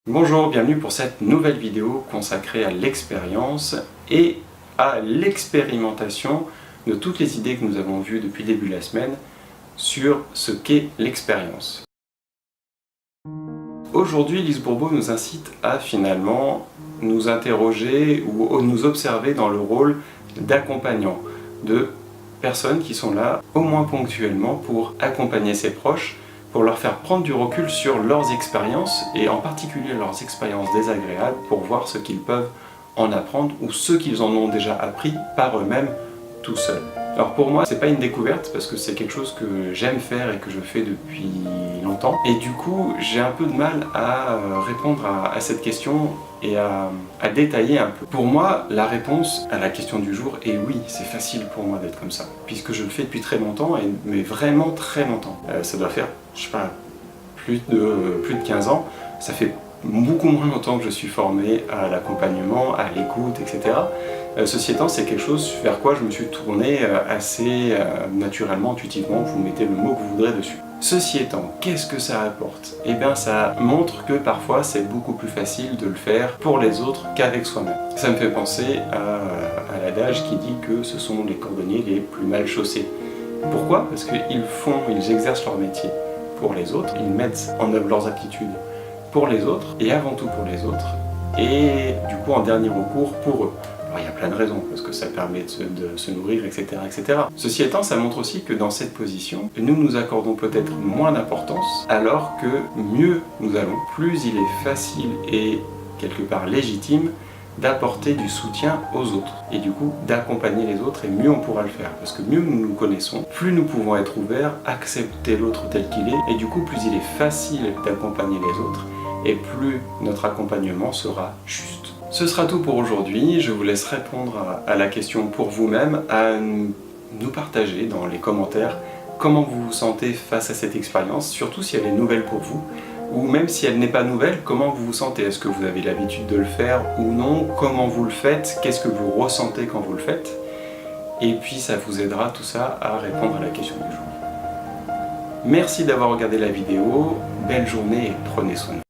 Bonjour, bienvenue pour cette nouvelle vidéo consacrée à l'expérience et à l'expérimentation de toutes les idées que nous avons vues depuis le début de la semaine sur ce qu'est l'expérience. Aujourd'hui, Lise Bourbeau nous incite à finalement nous interroger ou nous observer dans le rôle d'accompagnant, de personnes qui sont là au moins ponctuellement pour accompagner ses proches, pour leur faire prendre du recul sur leurs expériences, et en particulier leurs expériences désagréables, pour voir ce qu'ils peuvent en apprendre ou ce qu'ils en ont déjà appris par eux-mêmes tout seuls. Alors pour moi, c'est pas une découverte parce que c'est quelque chose que j'aime faire et que je fais depuis longtemps. Et du coup, j'ai un peu de mal à répondre à cette question et à détailler un peu. Pour moi, la réponse à la question du jour est oui, c'est facile pour moi d'être comme ça. Puisque je le fais depuis très longtemps, mais vraiment très longtemps. Ça doit faire, je sais pas, plus de 15 ans. Ça fait beaucoup moins longtemps que je suis formé à l'accompagnement, à l'écoute, etc. Ceci étant, c'est quelque chose vers quoi je me suis tourné assez naturellement, intuitivement, vous mettez le mot que vous voudrez dessus. Ceci étant, qu'est-ce que ça apporte? Eh bien, ça montre que parfois c'est beaucoup plus facile de le faire pour les autres qu'avec soi-même. Ça me fait penser à l'adage qui dit que ce sont les cordonniers les plus mal chaussés. Pourquoi? Parce qu'ils exercent leur métier pour les autres, ils mettent en œuvre leurs aptitudes pour les autres, et avant tout pour les autres, et du coup en dernier recours pour eux. Alors il y a plein de raisons, parce que ça permet de se nourrir, etc., etc. Ceci étant, ça montre aussi que dans cette position, nous nous accordons peut-être moins d'importance, alors que mieux nous allons, plus il est facile et quelque part légitime d'apporter du soutien aux autres, et du coup d'accompagner les autres, et mieux on pourra le faire, parce que mieux nous nous connaissons, plus nous pouvons être ouverts, accepter l'autre tel qu'il est, et du coup plus il est facile d'accompagner les autres, et plus notre accompagnement sera juste. Ce sera tout pour aujourd'hui. Je vous laisse répondre à la question pour vous-même, à nous partager dans les commentaires comment vous vous sentez face à cette expérience, surtout si elle est nouvelle pour vous, ou même si elle n'est pas nouvelle, comment vous vous sentez? Est-ce que vous avez l'habitude de le faire ou non? Comment vous le faites? Qu'est-ce que vous ressentez quand vous le faites? Et puis ça vous aidera tout ça à répondre à la question du jour. Merci d'avoir regardé la vidéo, belle journée et prenez soin de vous.